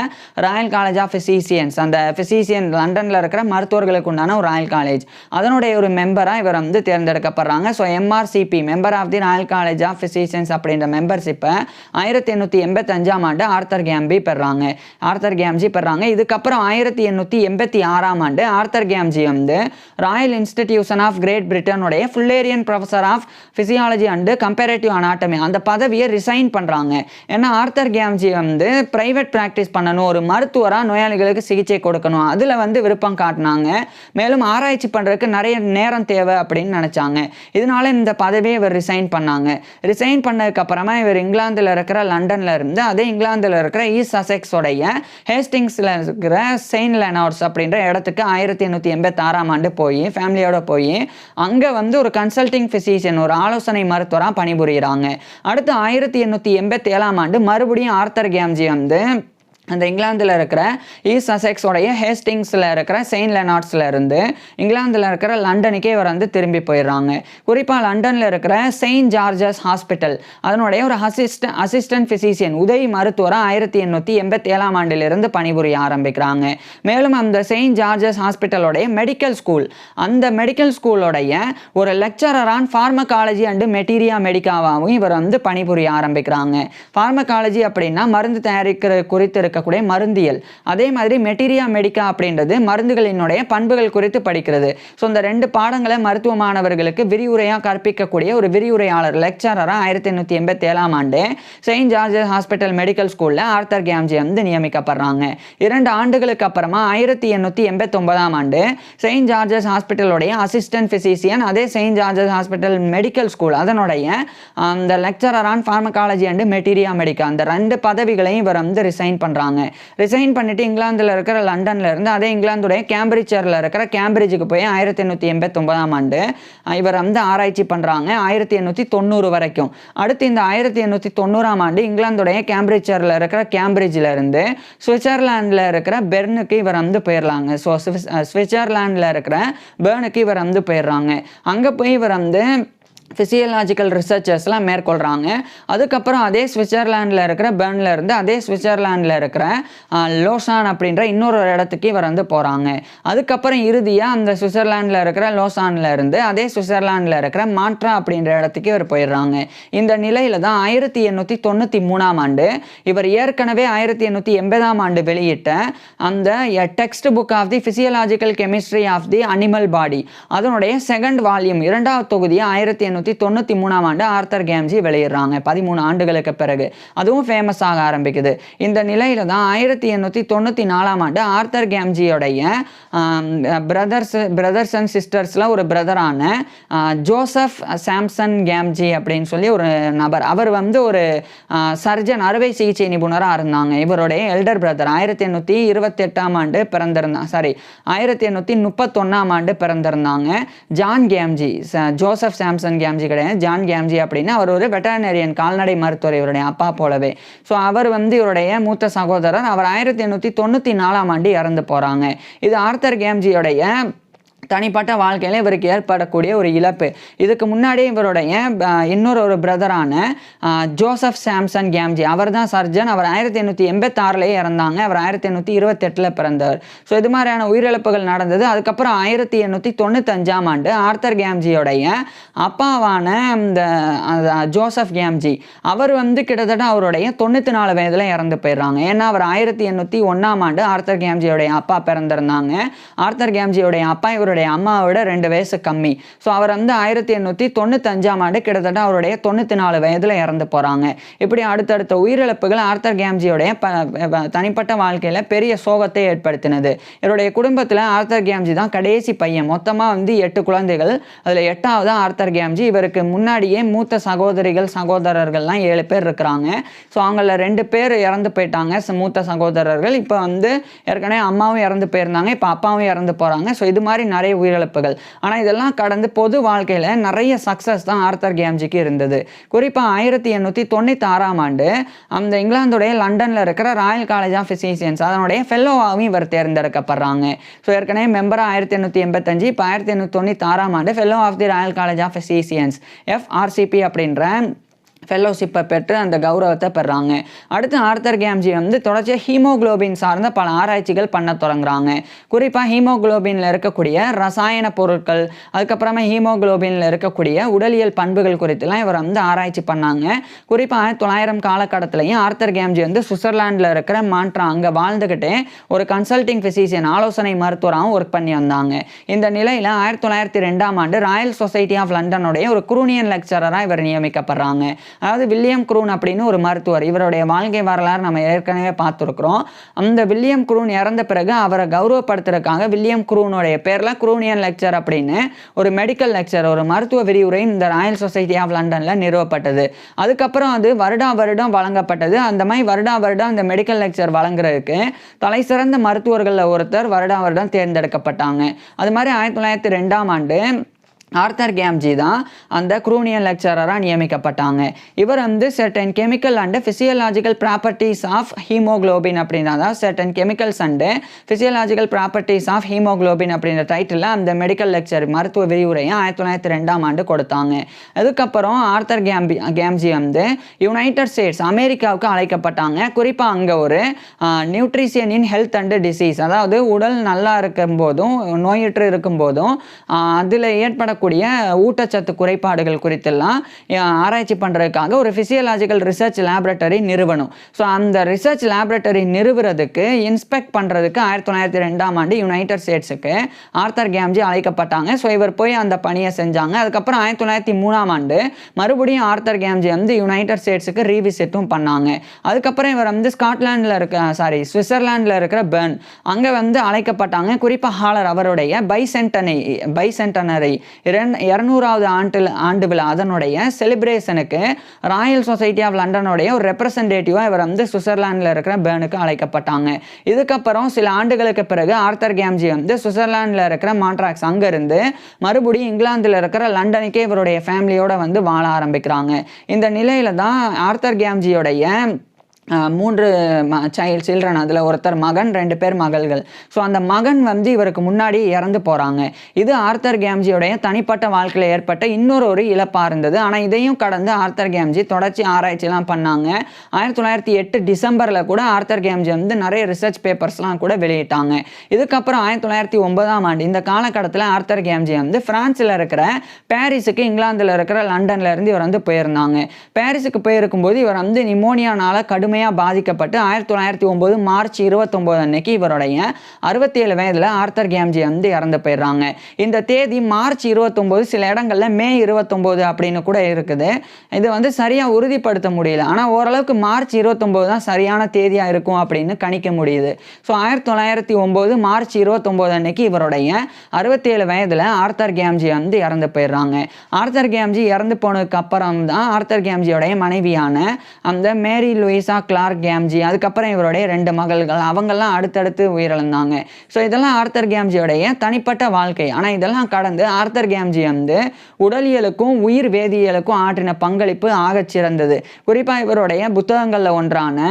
ராயல் காலேஜ் ஆஃப் பிசிசியன்ஸ் அந்த பிசிசியன் லண்டனில் இருக்கிற மருத்துவர்களுக்கு உண்டான ஒரு ராயல் காலேஜ் அதனுடைய ஒரு மெம்பராக இவர் தேர்ந்தெடுக்கப்படுறாங்க. So MRCP member of the royal college of physicians அப்படின்ற மெம்பர்ஷிப்பை 1885 ஆண்டு ஆர்தர் கேம்ஜி பெறாங்க. இதுக்கப்புறம் 1886 ஆண்டு Arthur Gamgee royal institution of great பிரிட்டனுடைய Fullerian professor of physiology and comparative anatomy அந்த பதவியை ரிசைன் பண்ணுறாங்க. ஏன்னா ஆர்தர் கேம்ஜி பிரைவேட் ப்ராக்டிஸ் பண்ணணும், ஒரு மருத்துவராக நோயாளிகளுக்கு சிகிச்சை கொடுக்கணும், அதில் விருப்பம் காட்டினாங்க. மேலும் ஆராய்ச்சி பண்ணுறதுக்கு நிறைய நேரம் தேவை அப்படின்னு நினச்சாங்க. இதனால இந்த பதவியை இவர் ரிசைன் பண்ணாங்க. ரிசைன் பண்ணதுக்கப்புறமா இவர் இங்கிலாந்தில் இருக்கிற லண்டனில் இருந்து அதே இங்கிலாந்தில் இருக்கிற ஈஸ்ட் சசெக்ஸோடைய ஹேஸ்டிங்ஸில் இருக்கிற செயின்ட் லெனார்ட்ஸ் அப்படின்ற இடத்துக்கு 1886 ஆண்டு போய் ஃபேமிலியோட போய் அங்கே ஒரு கன்சல்டிங் பிசிஷியன் ஒரு ஆலோசனை மருத்துவராக பணிபுரிகிறாங்க. அடுத்து 1887 ஆண்டு மறுபடியும் ஆர்தர் கேம்ஜி அந்த இங்கிலாந்தில் இருக்கிற ஈஸ்ட் சசெக்ஸோடைய ஹேஸ்டிங்ஸில் இருக்கிற செயின்ட் லெனார்ட்ஸில் இருந்து இங்கிலாந்தில் இருக்கிற லண்டனுக்கே இவர் திரும்பி போயிடுறாங்க. குறிப்பாக லண்டனில் இருக்கிற செயின்ட் ஜார்ஜஸ் ஹாஸ்பிட்டல் அதனுடைய ஒரு அசிஸ்டன்ட் பிசிஷியன் உதவி மருத்துவராக 1887 ஆண்டிலிருந்து பணிபுரிய ஆரம்பிக்கிறாங்க. மேலும் அந்த செயின்ட் ஜார்ஜஸ் ஹாஸ்பிட்டலோடைய மெடிக்கல் ஸ்கூல் அந்த மெடிக்கல் ஸ்கூலோடைய ஒரு lecturer on pharmacology and materia மெடிக்காவாகவும் இவர் பணிபுரிய ஆரம்பிக்கிறாங்க. ஃபார்மகாலஜி அப்படின்னா மருந்து தயாரிக்கிற குறித்து இருக்கக்கூடிய மருந்தியல், அதே மாதிரி மெட்டீரியா மெடிக்கா அப்படின்றது மருந்துகளினுடைய பண்புகள் குறித்து படிக்கிறது. ஸோ இந்த ரெண்டு பாடங்களை மருத்துவ மாணவர்களுக்கு விரிவுரையாக கற்பிக்கக்கூடிய ஒரு விரிவுரையாளர் லெக்சரராக 1887 ஆண்டு செயின்ட் ஜார்ஜஸ் ஹாஸ்பிட்டல் மெடிக்கல் ஸ்கூலில் ஆர்தர் கேம்ஜி நியமிக்கப்படுறாங்க. 2 ஆண்டுகளுக்கு அப்புறமா 1889 ஆண்டு செயின்ட் ஜார்ஜஸ் ஹாஸ்பிட்டலுடைய அசிஸ்டன்ட் பிசிஷியன் அதே Saint George's hospital medical school அதனுடைய அந்த lecturer on pharmacology and materia medica அந்த 2 பதவிகளையும் இவர் ரிசைன் பண்ணுறாங்க. பண்ணிட்டாங்க. ரிசைன் பண்ணிட்டு இங்கிலாந்தில் இருக்கிற லண்டனில் இருந்து அதே இங்கிலாந்துடைய கேம்பிரிட்ஜரில் இருக்கிற கேம்பிரிட்ஜுக்கு போய் 1889ஆம் ஆண்டு இவர் வந்து ஆராய்ச்சி பண்ணுறாங்க 1890 வரைக்கும். அடுத்து இந்த 1890ஆம் ஆண்டு இங்கிலாந்துடைய கேம்பிரிட்ஜரில் இருக்கிற கேம்பிரிட்ஜில் இருந்து சுவிட்சர்லாண்டில் இருக்கிற பெர்னுக்கு இவர் வந்து போயிடலாங்க. ஸோ சுவிட்சர்லாண்டில் இருக்கிற பெர்னுக்கு இவர் வந்து போயிடுறாங்க. அங்கே போய் இவர் வந்து ஃபிசியலாஜிக்கல் ரிசர்ச்சஸ்லாம் மேற்கொள்கிறாங்க. அதுக்கப்புறம் அதே சுவிட்சர்லாண்டில் இருக்கிற பெர்னில் இருந்து அதே சுவிட்சர்லாண்டில் இருக்கிற லோசான் அப்படின்ற இன்னொரு இடத்துக்கு இவர் வந்து போகிறாங்க. அதுக்கப்புறம் இறுதியாக அந்த சுவிட்சர்லாண்டில் இருக்கிற லோசானில் இருந்து அதே சுவிட்சர்லாண்டில் இருக்கிற மாட்ரா அப்படின்ற இடத்துக்கு இவர் போயிடுறாங்க. இந்த நிலையில் தான் 1893ஆம் ஆண்டு இவர் ஏற்கனவே 1880ஆம் ஆண்டு வெளியிட்ட அந்த text book of the physiological chemistry of the animal body அதனுடைய செகண்ட் வால்யூம் 2வது தொகுதியை 1893ஆம் ஆண்டு ஆர்தர் கேம்ஜி வெளியிடுறாங்க. 13 ஆண்டுகளுக்கு பிறகு அதுவும் ஃபேமஸ் ஆக ஆரம்பிக்குது. இந்த நிலையில தான் 1894ஆம் ஆண்டு ஆர்தர் கேம்ஜியோடைய பிரதர்ஸ் அண்ட் சிஸ்டர்ஸ்ல ஒரு பிரதரான ஜோசப் சாம்சன் கேம்ஜி அப்படின்னு சொல்லி ஒரு நபர், அவர் வந்து ஒரு சர்ஜன் அறுவை சிகிச்சை நிபுணராக இருந்தாங்க. இவருடைய எல்டர் பிரதர் 1828ஆம் ஆண்டு பிறந்திருந்தாங்க, 1831ஆம் ஆண்டு பிறந்திருந்தாங்க. ஜான் கேம்ஜி, ஜோசப் சாம்சன் கேம்ஜி கிடையாது, ஜான் கேம்ஜி அப்படின்னா அவர் ஒரு வெட்டர்னரியன் கால்நடை மருத்துவர் இவருடைய அப்பா போலவே. ஸோ அவர் வந்து இவருடைய மூத்த சகோதரர். அவர் 1894ஆம் ஆண்டு இறந்து போகிறாங்க. இது ஆர்தர் கேம்ஜியோடைய தனிப்பட்ட வாழ்க்கையில் இவருக்கு ஏற்படக்கூடிய ஒரு இழப்பு. இதுக்கு முன்னாடி இவருடைய இன்னொரு பிரதரான ஜோசப் சாம்சன் கேம்ஜி, அவர் தான் சர்ஜன். அவர் 1886 இறந்தாங்க. அவர் 1828 பிறந்தவர். ஸோ இது மாதிரியான உயிரிழப்புகள் நடந்தது. அதுக்கப்புறம் 1895ஆம் ஆண்டு ஆர்தர் கேம்ஜியோடைய அப்பாவான இந்த ஜோசப் கேம்ஜி அவர் வந்து கிட்டத்தட்ட அவருடைய 94 வயதில் இறந்து போயிடுறாங்க. ஏன்னா அவர் 1801ஆம் ஆண்டு ஆர்தர் கேம்ஜியோடைய அப்பா பிறந்திருந்தாங்க. ஆர்தர் கேம்ஜியோடைய அப்பா இவருடைய அம்மாவோட 2 வயசு கம்மி. ஸோ அவர் வந்து 1895ஆம் ஆண்டு கிட்டத்தட்ட அவருடைய 94 வயதில் இறந்து போகிறாங்க. இப்படி அடுத்தடுத்த உயிரிழப்புகள் ஆர்தர் கேம்ஜியோடைய தனிப்பட்ட வாழ்க்கையில் பெரிய சோகத்தை ஏற்படுத்தினது. இவருடைய குடும்பத்தில் ஆர்தர் கேம்ஜி தான் கடைசி பையன். மொத்தமாக வந்து 8 குழந்தைகள். அதில் 8வது ஆர்தர் கேம்ஜி. இவருக்கு முன்னாடியே மூத்த சகோதரர்கள்லாம் 7 பேர் இருக்கிறாங்க. ஸோ அவங்கள 2 பேர் இறந்து போயிட்டாங்க, மூத்த சகோதரர்கள். இப்போ வந்து ஏற்கனவே அம்மாவும் இறந்து போயிருந்தாங்க, இப்போ அப்பாவும் இறந்து போகிறாங்க. ஸோ இது மாதிரி நிறைய உயிரிழப்புகள். ஆனால் இதெல்லாம் கடந்து பொது வாழ்க்கையில் நிறைய சக்ஸஸ் தான் ஆர்தர் கேம்ஜிக்கு இருந்தது. குறிப்பாக 1896ஆம் ஆண்டு அந்த இங்கிலாந்துடைய லண்டனில் இருக்கிற ராயல் காலேஜ் ஆஃப் ஃபிசிஷியன்ஸ் அதனுடைய ஃபெல்லோவாகவும் இவர் தேர்ந்தெடுக்கப்படுறாங்க. ஸோ ஏற்கனவே மெம்பராக 1885, இப்போ 1896ஆம் ஆண்டு fellow of the royal college of physicians FRCP அப்படின்ற ஃபெல்லோஷிப்பை பெற்று அந்த கௌரவத்தை பெறாங்க. அடுத்து ஆர்தர் கேம்ஜி வந்து தொடர்ச்சியாக ஹீமோகுளோபின் சார்ந்த பல ஆராய்ச்சிகள் பண்ண தொடங்குறாங்க. குறிப்பாக ஹீமோகுளோபினில் இருக்கக்கூடிய ரசாயன பொருட்கள், அதுக்கப்புறமா ஹீமோகுளோபினில் இருக்கக்கூடிய உடலியல் பண்புகள் குறித்துலாம் இவர் வந்து ஆராய்ச்சி பண்ணாங்க. குறிப்பாக 1900 காலகட்டத்திலையும் ஆர்தர் கேம்ஜி வந்து சுவிட்சர்லாண்டில் இருக்கிற மாட்ரா அங்கே வாழ்ந்துக்கிட்டே ஒரு கன்சல்டிங் ஃபிசிஷியன் ஆலோசனை மருத்துவராகவும் ஒர்க் பண்ணி வந்தாங்க. இந்த நிலையில் 1902ஆம் ஆண்டு ராயல் சொசைட்டி ஆஃப் லண்டனுடைய ஒரு குரூனியன் லெக்சரராக இவர் நியமிக்கப்படுறாங்க. அதாவது வில்லியம் க்ரூன் அப்படின்னு ஒரு மருத்துவர். இவருடைய வாழ்க்கை வரலாறு நம்ம ஏற்கனவே பார்த்துருக்குறோம். அந்த வில்லியம் க்ரூன் இறந்த பிறகு அவரை கௌரவப்படுத்துறதுக்காக வில்லியம் க்ரூனுடைய பேரில் குரூனியன் லெக்சர் அப்படின்னு ஒரு மெடிக்கல் லெக்சர், ஒரு மருத்துவ விரிவுரை இந்த ராயல் சொசைட்டி ஆஃப் லண்டனில் நிறுவப்பட்டது. அதுக்கப்புறம் அது வருடம் வழங்கப்பட்டது. அந்த மாதிரி வருடம் அந்த மெடிக்கல் லெக்சர் வழங்குறதுக்கு தலை சிறந்த மருத்துவர்களில் ஒருத்தர் வருடம் தேர்ந்தெடுக்கப்பட்டாங்க. அது மாதிரி 1902ஆம் ஆண்டு ஆர்தர் கேம்ஜி தான் அந்த குரூனியன் லெக்சரராக நியமிக்கப்பட்டாங்க. இவர் வந்து certain chemical and physiological properties of haemoglobin அப்படின்னா, அதாவது certain chemicals and physiological properties of haemoglobin அப்படின்ற டைட்டிலில் அந்த மெடிக்கல் லெக்சர் மருத்துவ விரிவுரையை 1902ஆம் ஆண்டு கொடுத்தாங்க. அதுக்கப்புறம் ஆர்தர் கேம்ஜி வந்து யுனைடெட் ஸ்டேட்ஸ் அமெரிக்காவுக்கு அழைக்கப்பட்டாங்க. குறிப்பாக அங்கே ஒரு nutrition in health and disease, அதாவது உடல் நல்லா இருக்கும் போதும் நோயுற்று இருக்கும் போதும் அதில் ஏற்பட ஊட்டச்சத்து குறைபாடுகள் குறித்தெல்லாம் ஆராய்ச்சி பண்றதுக்காக ஒரு பிசியலாஜிக்கல் ரிசர்ச் லேபரட்டரி நிறுவனம். ஸோ அந்த ரிசர்ச் லேபரட்டரி நிறுவுறதுக்கு இன்ஸ்பெக்ட் பண்றதுக்கு 1902ஆம் ஆண்டு யுனைடெட் ஸ்டேட்ஸுக்கு ஆர்தர் கேம்ஜி அழைக்கப்பட்டாங்க. ஸோ இவர் போய் அந்த பணியை செஞ்சாங்க. அதுக்கப்புறம் 1903ஆம் ஆண்டு மறுபடியும் ஆர்தர் கேம்ஜி வந்து யுனைடெட் ஸ்டேட்ஸுக்கு ரீவிசிட்டும் பண்ணாங்க. அதுக்கப்புறம் இவர் வந்து சுவிட்சர்லாண்டில் இருக்கிற பெர்ன் அங்கே வந்து அழைக்கப்பட்டாங்க. குறிப்பாக ஹாலர் அவருடைய பைசென்டனரி 200வது ஆண்டு விழா அதனுடைய செலிப்ரேஷனுக்கு ராயல் சொசைட்டி ஆஃப் லண்டனுடைய ஒரு ரெப்ரசன்டேட்டிவாக இவர் வந்து சுவிட்சர்லாண்டில் இருக்கிற பேர்னுக்கு அழைக்கப்பட்டாங்க. இதுக்கப்புறம் சில ஆண்டுகளுக்கு பிறகு ஆர்த்தர் கேம்ஜி வந்து சுவிட்சர்லாண்டில் இருக்கிற மான்ட்ராக்ஸ் அங்கேருந்து மறுபடியும் இங்கிலாந்தில் இருக்கிற லண்டனுக்கே இவருடைய ஃபேமிலியோட வந்து வாழ ஆரம்பிக்கிறாங்க. இந்த நிலையில தான் ஆர்த்தர் கேம்ஜியோடைய 3 சில்ட்ரன், அதில் ஒருத்தர் மகன், 2 பேர் மகள்கள். ஸோ அந்த மகன் வந்து இவருக்கு முன்னாடி இறந்து போகிறாங்க. இது ஆர்த்தர் கேம்ஜியோடைய தனிப்பட்ட வாழ்க்கையில் ஏற்பட்ட இன்னொரு இழப்பாக இருந்தது. ஆனால் இதையும் கடந்து ஆர்த்தர் கேம்ஜி தொடர்ச்சி ஆராய்ச்சிலாம் பண்ணாங்க. 1908 டிசம்பரில் கூட ஆர்த்தர் கேம்ஜி வந்து நிறைய ரிசர்ச் பேப்பர்ஸ்லாம் கூட வெளியிட்டாங்க. இதுக்கப்புறம் 1909ஆம் ஆண்டு இந்த காலகட்டத்தில் ஆர்த்தர் கேம்ஜி வந்து பிரான்ஸில் இருக்கிற பாரிஸுக்கு இங்கிலாந்தில் இருக்கிற லண்டன்ல இருந்து இவர் வந்து போயிருந்தாங்க. பாரிஸுக்கு போயிருக்கும்போது இவர் வந்து நிமோனியானால கடுமையாக பாதிக்கப்பட்டு 1909 மார்ச் 29 அன்னைக்கு இவருடைய 67 வயதில் ஆர்த்தர் கேம்ஜி வந்து இறந்து போயிடுறாங்க. இந்த தேதி மார்ச் 29 சில இடங்களில் மே 29 அப்படின்னு கூட இருக்குது. இது வந்து சரியாக உறுதிப்படுத்த முடியல. ஆனால் ஓரளவுக்கு மார்ச் 29 தான் சரியான தேதியாக இருக்கும் அப்படின்னு கணிக்க முடியுது. ஸோ 1909 மார்ச் 29 அன்னைக்கு இவருடைய 67 வயதில் ஆர்த்தர் கேம்ஜி வந்து இறந்து போயிடுறாங்க. ஆர்த்தர் கேம்ஜி இறந்து போனதுக்கு அப்புறம் தான் ஆர்த்தர் கேம்ஜியோடைய மனைவியான அந்த மேரி லூயிசா கிளார்க் கேம்ஜி, அதுக்கப்புறம் இவருடைய 2 மகள்கள், அவங்கெல்லாம் அடுத்தடுத்து உயிரிழந்தாங்க. ஸோ இதெல்லாம் ஆர்த்தர் கேம்ஜியோடைய தனிப்பட்ட வாழ்க்கை. ஆனால் இதெல்லாம் கடந்து ஆர்த்தர் கேம்ஜி வந்து உடலியலுக்கும் உயிர் வேதியியலுக்கும் ஆற்றின பங்களிப்பு ஆகச்சிறந்தது. குறிப்பாக இவருடைய புத்தகங்களில் ஒன்றான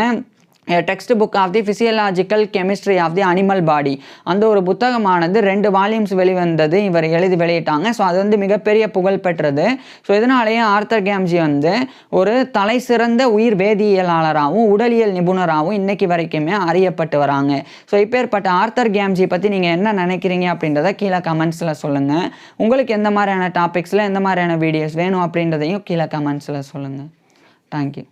text book of the physiological chemistry of the animal body, அந்த ஒரு புத்தகமானது 2 வால்யூம்ஸ் வெளிவந்தது, இவர் எழுதி வெளியிட்டாங்க. ஸோ அது வந்து மிகப்பெரிய புகழ் பெற்றது. ஸோ இதனாலேயே ஆர்த்தர் கேம்ஜி வந்து ஒரு தலை சிறந்த உயிர் வேதியியலாளராகவும் உடலியல் நிபுணராகவும் இன்னைக்கு வரைக்குமே அறியப்பட்டு வராங்க. ஸோ இப்பேற்பட்ட ஆர்த்தர் கேம்ஜி பற்றி நீங்கள் என்ன நினைக்கிறீங்க அப்படின்றத கீழே கமெண்ட்ஸில் சொல்லுங்கள். உங்களுக்கு எந்த மாதிரியான டாபிக்ஸில் எந்த மாதிரியான வீடியோஸ் வேணும் அப்படின்றதையும் கீழே கமெண்ட்ஸில் சொல்லுங்கள். தேங்க்யூ.